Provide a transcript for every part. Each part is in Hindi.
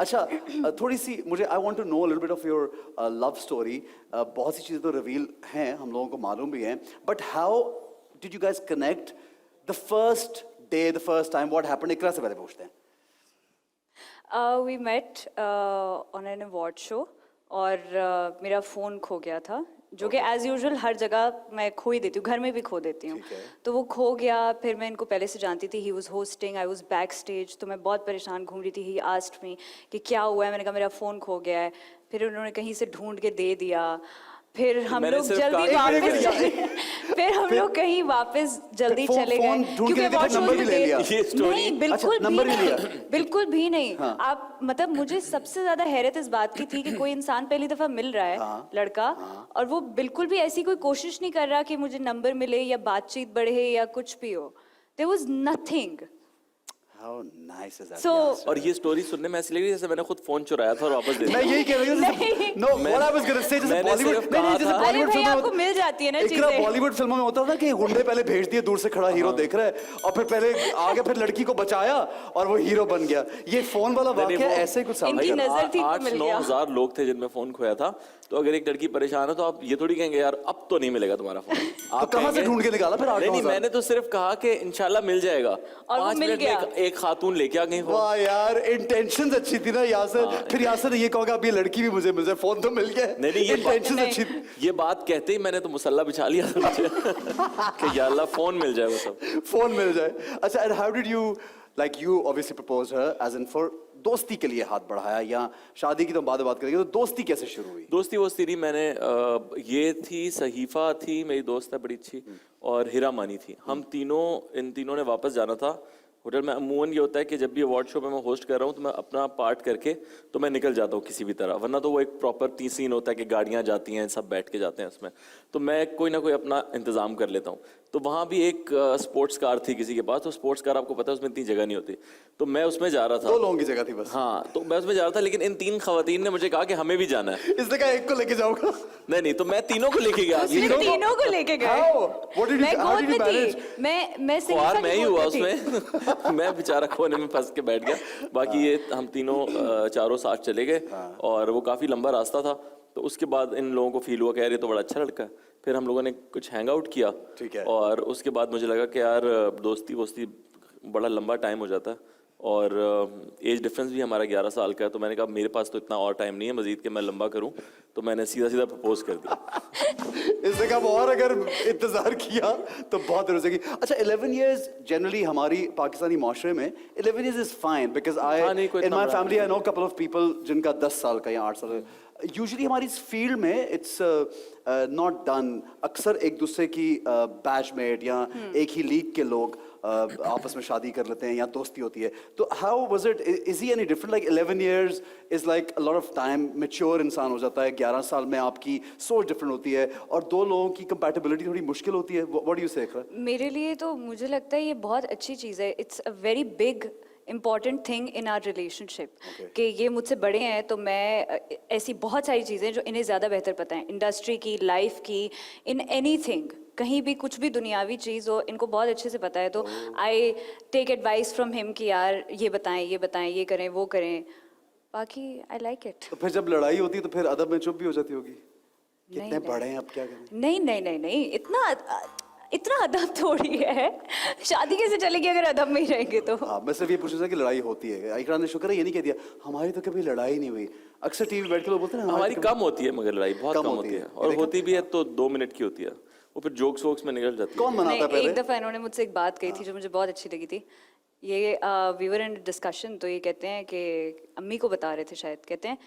अच्छा थोड़ी सी मुझे I want to know a little bit of your love story. बहुत सी चीज़ें तो रिवील हैं, हम लोगों को मालूम भी हैं, but how did you guys connect? The first day, the first time, what happened? Iqra से पहले पूछते हैं। We met on an award show और मेरा फ़ोन खो गया था, जो कि एज़ यूजुअल हर जगह मैं खो ही देती हूँ, घर में भी खो देती हूँ। तो वो खो गया, फिर मैं इनको पहले से जानती थी। He was hosting, I was back stage, तो मैं बहुत परेशान घूम रही थी। ही आस्क्ड मी कि क्या हुआ है, मैंने कहा मेरा फ़ोन खो गया है। फिर उन्होंने कहीं से ढूंढ के दे दिया। फिर हम लोग जल्दी वापस फिर हम लोग कहीं वापस जल्दी चले गए क्योंकि नंबर भी ले लिया। नहीं, बिल्कुल अच्छा, भी नहीं, बिल्कुल भी नहीं। आप मतलब मुझे सबसे ज्यादा हैरत इस बात की थी कि कोई इंसान पहली दफा मिल रहा है, लड़का, और वो बिल्कुल भी ऐसी कोई कोशिश नहीं कर रहा कि मुझे नंबर मिले या बातचीत बढ़े या कुछ भी हो। There was nothing. How nice is that? So, और ये स्टोरी सुनने में ऐसी लगी जैसे मैंने खुद फोन चुराया था और वापस दे दिया। मैं यही कह रही हूँ। No, what I was gonna say, जैसे बॉलीवुड, नहीं जैसे बॉलीवुड फिल्मों में आपको मिल जाती है ना चीजें। एक बॉलीवुड फिल्मों में होता था कि गुंडे पहले भेज दिए, दूर से खड़ा हीरो देख रहा है, और फिर पहले आगे फिर लड़की को बचाया और वो हीरो बन गया। ये फोन वाला वाकया ऐसे ही कुछ इनकी नजर थी तो मिल गया। 8-9 हज़ार लोग थे जिनमें फोन खोया था। तो अगर एक लड़की परेशान है तो आप ये थोड़ी कहेंगे यार अब तो नहीं मिलेगा तुम्हारा फोन। आप कहाँ से ढूंढ के निकाला फिर? नहीं, मैंने तो सिर्फ कहा कि इंशाल्लाह मिल जाएगा, और वो मिल गया। एक खातून लेके आ गई। वाह यार, इंटेंशंस अच्छी थी ना यासर। फिर यासर ने ये कहा अब ये लड़की भी मुझे मिल जाए, फोन तो मिल गया। नहीं, ये इंटेंशंस अच्छी थी। ये बात कहते ही मैंने तो मुसल्ला बिछा लिया था मुझे कि या अल्लाह फोन मिल जाए, वो सब फोन मिल जाए। अच्छा, and how did you, like you obviously proposed her as in for दोस्ती के लिए हाथ बढ़ाया, या शादी की तो बाद में बात करेंगे, तो दोस्ती कैसे शुरू हुई? दोस्ती वोस्ती नहीं, मैंने ये थी, सहीफा थी मेरी दोस्त है बड़ी अच्छी, और हिरा मानी थी। हम तीनों, इन तीनों ने वापस जाना था होटल में। अमूमन ये होता है कि जब भी अवार्ड शो में मैं होस्ट कर रहा हूँ तो मैं अपना पार्ट करके तो मैं निकल जाता हूँ किसी भी तरह, वरना तो वो एक प्रॉपर सीन होता है कि गाड़ियाँ जाती हैं, सब बैठ के जाते हैं उसमें, तो मैं कोई ना कोई अपना इंतज़ाम कर लेता हूँ। तो वहाँ भी एक स्पोर्ट्स कार थी किसी के पास, तो स्पोर्ट्स कार आपको पता है उसमें इतनी जगह नहीं होती, तो मैं उसमें जा रहा था। 2 लोगों की जगह थी बस। हाँ, तो मैं उसमें जा रहा था, लेकिन इन 3 खवातीन ने मुझे कहा कि हमें भी जाना है। इसने कहा एक को लेके जाऊंगा। नहीं, तो मैं तीनों को लेके गया। तीनों को लेके गए। मैं ख्वार मैं ही हुआ उसमें मैं बेचारा कोने में फंस के बैठ गया। बाकी ये हम तीनों चारों साथ चले गए, और वो काफ़ी लंबा रास्ता था। तो उसके बाद इन लोगों को फील हुआ कि यार ये तो बड़ा अच्छा लड़का है। फिर हम लोगों ने कुछ हैंग आउट किया, ठीक है। और उसके बाद मुझे लगा कि यार दोस्ती वोस्ती बड़ा लंबा टाइम हो जाता है, और एज डिफरेंस भी हमारा 11 साल का है। तो मैंने कहा मेरे पास तो इतना और टाइम नहीं है मजीद कि मैं लंबा करूं, तो मैंने सीधा सीधा प्रपोज कर दिया। इसने कहा और अगर इंतजार किया तो बहुत देर हो जाएगी। अच्छा, 11 years जनरली हमारी पाकिस्तानी माशरे में 11 years is fine, because I in my family I know couple of people जिनका 10 साल का या 8 साल का। यूजुअली हमारी इस फील्ड में इट्स नॉट डन। अक्सर एक दूसरे की बैचमेट या एक ही लीग के लोग आपस में शादी कर लेते हैं या दोस्ती होती है। तो how was it, is he any different? Like 11 years is like a lot of time, mature इंसान हो जाता है। 11 साल में आपकी सोच डिफरेंट होती है, और 2 लोगों की कंपैटिबिलिटी थोड़ी मुश्किल होती है। व्हाट डू यू से? मेरे लिए तो मुझे लगता है ये बहुत अच्छी चीज़ है। It's a very big important thing in our relationship कि ये मुझसे बड़े हैं, तो मैं ऐसी बहुत सारी चीज़ें जो इन्हें ज़्यादा बेहतर पता है, इंडस्ट्री की, लाइफ की, इन एनीथिंग, कहीं भी कुछ भी दुनियावी चीज़ हो, इनको बहुत अच्छे से पता है। तो I take advice from him कि यार ये बताएं, ये करें, वो करें। बाकी आई लाइक इट। तो फिर जब लड़ाई होती है तो फिर अदब में चुप भी हो जाती होगी? कितने बड़े हैं, अब क्या करें? नहीं, इतना अदब थोड़ी है। शादी कैसे चलेगी अगर अदब में ही रहेंगे तो? हाँ, मैं सिर्फ ये पूछ रहा था कि लड़ाई होती है। इकराम ने शुक्र है ये नहीं कह दिया हमारी तो कभी लड़ाई नहीं हुई। अक्सर टीवी बैठ के लोग बोलते हैं हमारी कम होती है, मगर लड़ाई बहुत कम होती है, और होती भी है तो 2 मिनट की होती है, वो फिर जोक्स वोक्स में निकल जाती है। कौन मनाता है पहले? एक दफा इन्होंने मुझसे एक बात कही थी जो मुझे बहुत अच्छी लगी थी। ये वी वर इन डिस्कशन, तो ये कहते हैं कि अम्मी को बता रहे थे शायद, कहते हैं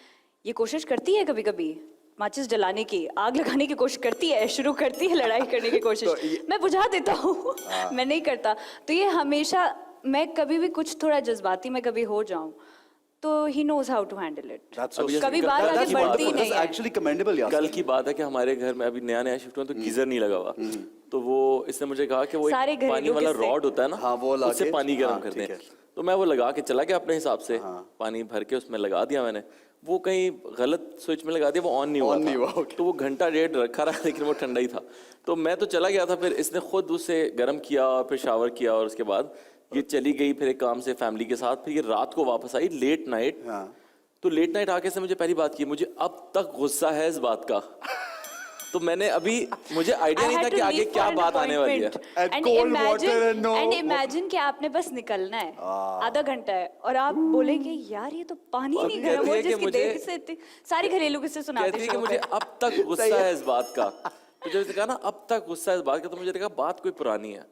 ये कोशिश करती है कभी कभी माचिस जलाने की, आग लगाने की कोशिश करती है, शुरू करती है लड़ाई करने की कोशिश। तो मैं बुझा देता हूँ मैं नहीं करता। तो ये हमेशा, मैं कभी भी कुछ थोड़ा जज्बाती मैं कभी हो जाऊँ तो he knows how to handle it. कभी बात आगे बढ़ती नहीं है। Actually commendable यार। कल की बात है कि हमारे घर में अभी नया शिफ्ट हुआ तो गीजर नहीं लगा हुआ, तो वो इसने मुझे कहा कि वो एक पानी वाला रॉड होता है ना, हाँ, वो उससे पानी गर्म करते हैं। तो मैं वो लगा के चला गया अपने हिसाब से, पानी भर के उसमें लगा दिया मैंने। वो कहीं गलत स्विच में लगा दिया, वो ऑन नहीं हुआ, तो वो घंटा 1.5 रखा रहा, लेकिन वो ठंडा ही था। तो मैं तो चला गया था, फिर इसने खुद उसे गर्म किया और फिर शावर किया, और उसके बाद ये चली गई फिर एक काम से फैमिली के साथ। फिर ये रात को वापस आई लेट नाइट, तो लेट नाइट आके से मुझे पहली बात की, मुझे अब तक गुस्सा है इस बात का। तो मैंने अभी, मुझे आइडिया नहीं था कि आगे क्या बात आने वाली है। एंड इमेजिन कि आपने बस निकलना है, आधा घंटा है, और आप बोलेंगे यार ये तो पानी नहीं गर्म हो, जिसकी देर से इतनी सारी घरेलू किस्से सुनाते कहती है कि मुझे अब तक गुस्सा है इस बात का। तो जब कहा ना अब तक गुस्सा है इस बात का, तो मुझे लगा बात कोई पुरानी है,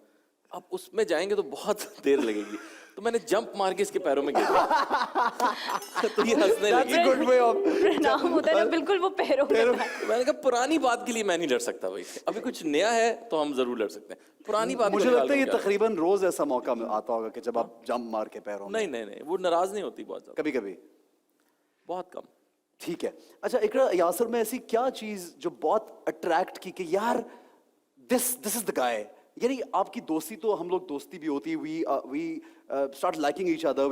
अब उसमें जाएंगे तो बहुत देर लगेगी। तो मैंने जंप मार के इसके पैरों में गिर गया। तो ये हंसने लगी। प्रणाम होता है ना, बिल्कुल वो पैरों में। मैंने कहा पुरानी बात के लिए मैं नहीं लड़ सकता भाई, अभी कुछ नया है तो हम जरूर लड़ सकते हैं, पुरानी बात मुझे लगता है ये तकरीबन रोज ऐसा मौका आता होगा कि जब आप जंप मार के पैरों में। नहीं, वो नाराज नहीं होती बहुत ज्यादा, कभी कभी बहुत कम। ठीक है। अच्छा इकरा, यासर में ऐसी क्या चीज जो बहुत अट्रैक्ट की कि यार दिस इज द गाय? यानी आपकी दोस्ती तो, हम लोग दोस्ती भी होती है, we start liking each other,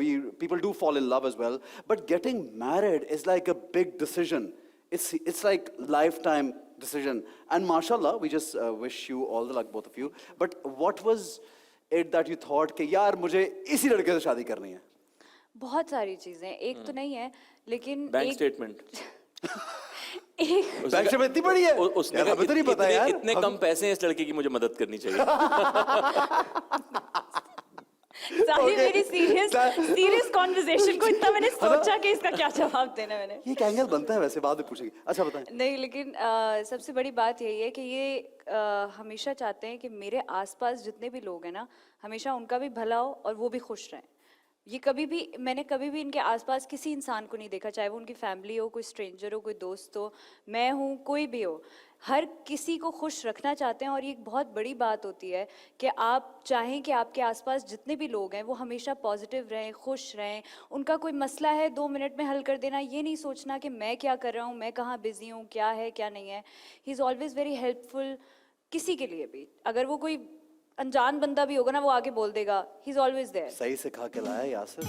people do fall in love as well, but getting married is like a big decision. It's like lifetime decision, and mashallah we just wish you all the luck, both of you. But what was it that you thought कि यार मुझे इसी लड़के से शादी करनी है? बहुत सारी चीजें, एक तो नहीं है, लेकिन बैंक स्टेटमेंट एक बैंक स्टेटमेंट इतनी बड़ी है, उसने यार, हमें तो नहीं पता यार, इतने कम पैसे हैं इस लड़के की, मुझे मदद करनी चाहिए। सारी मेरी सीरियस कॉन्वर्सेशन को इतना मैंने सोचा कि इसका क्या जवाब देना मैंने। ये एक एंगल बनता है वैसे, बाद में पूछेंगे। अच्छा बताएं। नहीं, लेकिन सबसे बड़ी बात यही है कि ये हमेशा चाहते हैं कि मेरे आसपास जितने भी लोग हैं ना, हमेशा उनका भी भला हो और वो भी खुश रहें। मैंने कभी भी इनके आसपास किसी इंसान को नहीं देखा, चाहे वो उनकी फैमिली हो, कोई स्ट्रेंजर हो, कोई दोस्त हो, मैं हूँ, कोई भी हो, हर किसी को खुश रखना चाहते हैं। और ये एक बहुत बड़ी बात होती है कि आप चाहें कि आपके आसपास जितने भी लोग हैं वो हमेशा पॉजिटिव रहें, खुश रहें। उनका कोई मसला है 2 मिनट में हल कर देना, ये नहीं सोचना कि मैं क्या कर रहा हूँ, मैं कहाँ बिजी हूँ, क्या है क्या नहीं है। He is always very helpful, किसी के लिए भी। अगर वो कोई अनजान बंदा भी होगा ना, वो आके बोल देगा, ही इज ऑलवेज देयर। सही से खा के लाया यासर,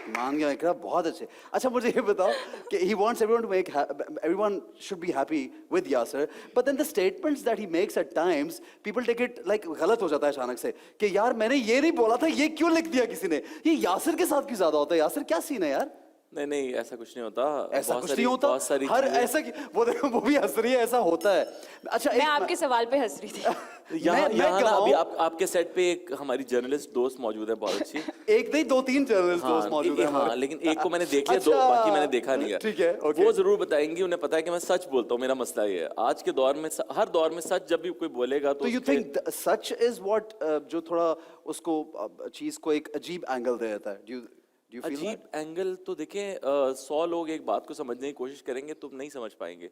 मान गया इकरा, बहुत अच्छे। अच्छा मुझे ये बताओ कि he wants everyone to make everyone should be happy with Yasser, but then the statements that he makes at times people take it like गलत हो जाता है अचानक से कि यार मैंने ये नहीं बोला था, ये क्यों लिख दिया किसी ने। ये यासर के साथ क्यों ज्यादा होता है? यासर क्या सीन है यार? नहीं, ऐसा कुछ नहीं होता, ऐसा कुछ नहीं होता, हर ऐसा वो देखो, वो भी हंस रही है, ऐसा होता है। अच्छा मैं आपके सवाल पे हंस रही थी। यहाँ ना अभी आपके सेट पे एक हमारी जर्नलिस्ट दोस्त मौजूद है, बहुत अच्छी। एक नहीं 2-3 जर्नलिस्ट दोस्त मौजूद है। हाँ, लेकिन एक को मैंने देख लिया, 2 बाकी मैंने देखा नहीं है। ठीक है, ओके। वो जरूर बताएंगी, उन्हें पता है कि मैं सच बोलता हूँ, मेरा मसला ये है। आज के दौर में हर दौर में सच जब भी कोई बोलेगा तो you think such is what जो थोड़ा उसको चीज को एक अजीब एंगल दे देता है? अजीब एंगल तो देखें, 100 लोग एक बात को समझने की कोशिश करेंगे तो नहीं समझ पाएंगे।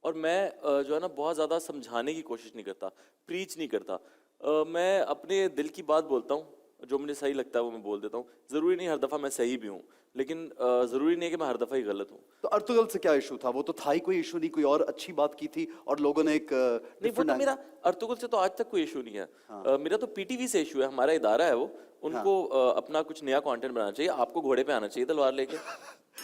और मैं जो है ना बहुत ज़्यादा समझाने की कोशिश नहीं करता, प्रीच नहीं करता। मैं अपने दिल की बात बोलता हूँ, जो मुझे सही लगता है वो मैं बोल देता हूँ। ज़रूरी नहीं हर दफ़ा मैं सही भी हूँ, लेकिन ज़रूरी नहीं है कि मैं हर दफ़ा ही गलत हूँ। तो अर्तुगल से क्या इशू था? वो तो था ही कोई इशू नहीं, कोई और अच्छी बात की थी और लोगों ने एक नहीं, वो तो मेरा अर्तुगल से तो आज तक कोई इशू नहीं है। मेरा तो पीटीवी से इशू है, हमारा इदारा है वो, उनको अपना कुछ नया कंटेंट बनाना चाहिए। आपको घोड़े पे आना चाहिए तलवार लेके,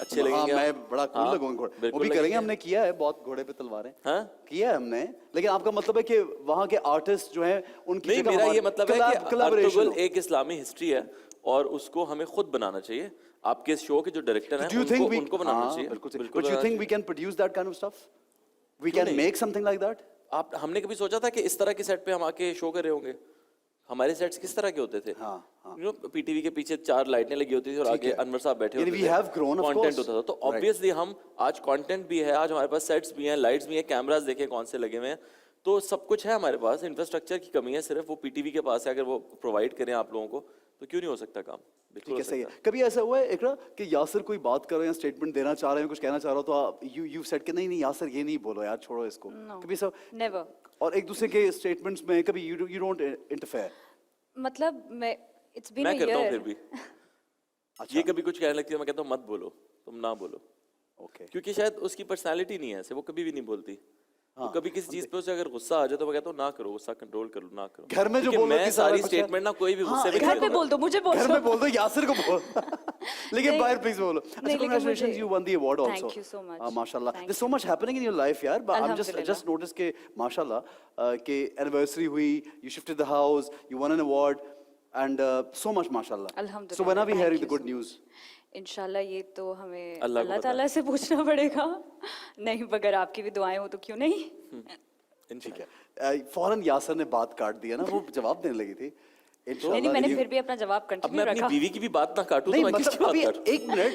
अच्छे लगेंगे। मैं बड़ा कूल लगूंगा घोड़े, वो भी करेंगे, हमने किया है बहुत घोड़े पे तलवारें, किया है हमने। लेकिन आपका मतलब है कि वहाँ के आर्टिस्ट जो हैं उनकी नहीं, मेरा ये मतलब है कि अर्तुगल एक इस्लामी हिस्ट्री है और उसको हमें खुद बनाना चाहिए। आपके शो के जो डायरेक्टर हैं उनको बनाना चाहिए। But you think we can produce that kind of stuff? We can make something like that? हमने कभी सोचा था कि इस तरह के सेट पे हम आके शो कर रहे होंगे? हमारे सेट्स किस तरह के होते थे? पीटीवी के पीछे 4 लाइटें लगी होती थी और आगे अनवर साहब बैठे होते थे, कंटेंट होता था। तो ऑब्वियसली हम आज कंटेंट भी है, आज हमारे पास सेट्स भी हैं, लाइट्स भी हैं, कैमरास देखें कौन से लगे हुए हैं, तो सब कुछ है हमारे पास। इंफ्रास्ट्रक्चर की कमी है सिर्फ, वो पीटीवी के पास है। अगर वो प्रोवाइड करें आप लोगों को तो क्यों नहीं हो सकता काम? ठीक है, सही है। कभी ऐसा हुआ है इकरा कि यासर कोई बात कर रहे हैं, स्टेटमेंट देना चाह रहे हैं, कुछ कहना चाह रहे हो, तो यू सेड कि नहीं यासर ये नहीं बोलो यार, छोड़ो इसको? कभी सब नेवर। और एक दूसरे के स्टेटमेंट्स में कभी यू डोंट इंटरफेयर? मतलब मैं करता हूँ फिर भी। ये कभी कुछ कहने लगती है, मैं कहता हूँ मत बोलो, तुम ना बोलो। ओके। क्योंकि शायद उसकी पर्सनालिटी नहीं है ऐसे, वो कभी भी नहीं बोलती। तो कभी किसी चीज पे उसे अगर गुस्सा आ जाए तो मैं कहता हूँ ना करो, गुस्सा कंट्रोल कर लो, ना करो। घर में जो बोल मैं सारी स्टेटमेंट ना कोई भी गुस्से में घर पे बोल दो, मुझे बोल दो, घर में बोल दो, यासर को बोल। लेकिन बाहर प्लीज बोलो। अच्छा, congratulations, you won the award also. Thank you so much. माशाल्लाह, there's so much happening in your life यार। But I'm just noticed कि माशाल्लाह कि anniversary हुई, you shifted the house, you won an award, and so much माशाल्लाह. Alhamdulillah. So when are we hearing the good news? इंशाल्लाह ये तो हमें अल्लाह को अल्लाह पता ताला से पूछना पड़ेगा। नहीं, अगर आपकी भी दुआएं हो तो क्यों नहीं। ठीक है। फौरन यासर ने बात काट दिया ना, वो जवाब देने लगी थी। नहीं, मैंने फिर भी अपना जवाब अब कंटिन्यू मैं अपनी रखा। बीवी की भी बात ना काटूं तो नहीं मैं किसकी मतलब बात अभी काटूं? एक minute,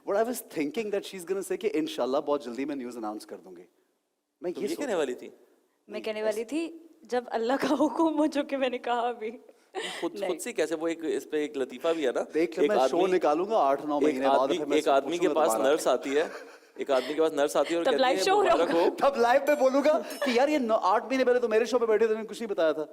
what I was thinking that she's gonna say कि इंशाल्लाह बहुत जल्दी मैं न्यूज़ अनाउंस कर दूंगी। मैं तुम ये ये कहने सोच वाली थी? मैं कहने वाली थी जब अल्लाह का हुक्म हो, जो कि मैंने कहा अभी। खुद से कैसे, वो एक इस पे एक लतीफा भी है ना, देख ले, एक मैं शो आदमी निकालूंगा 8-9 महीने बाद, फिर मैं एक आदमी के पूछूंगा पास दोबारा। नर्स आती है, एक आदमी के पास नर्स आती है और तब कहती live है show हो रहा मुबारक हो। तब लाइव पे बोलूंगा कि यार ये 8 महीने पहले तो मेरे शो पे बैठे थे, मैंने कुछ नहीं बताया था।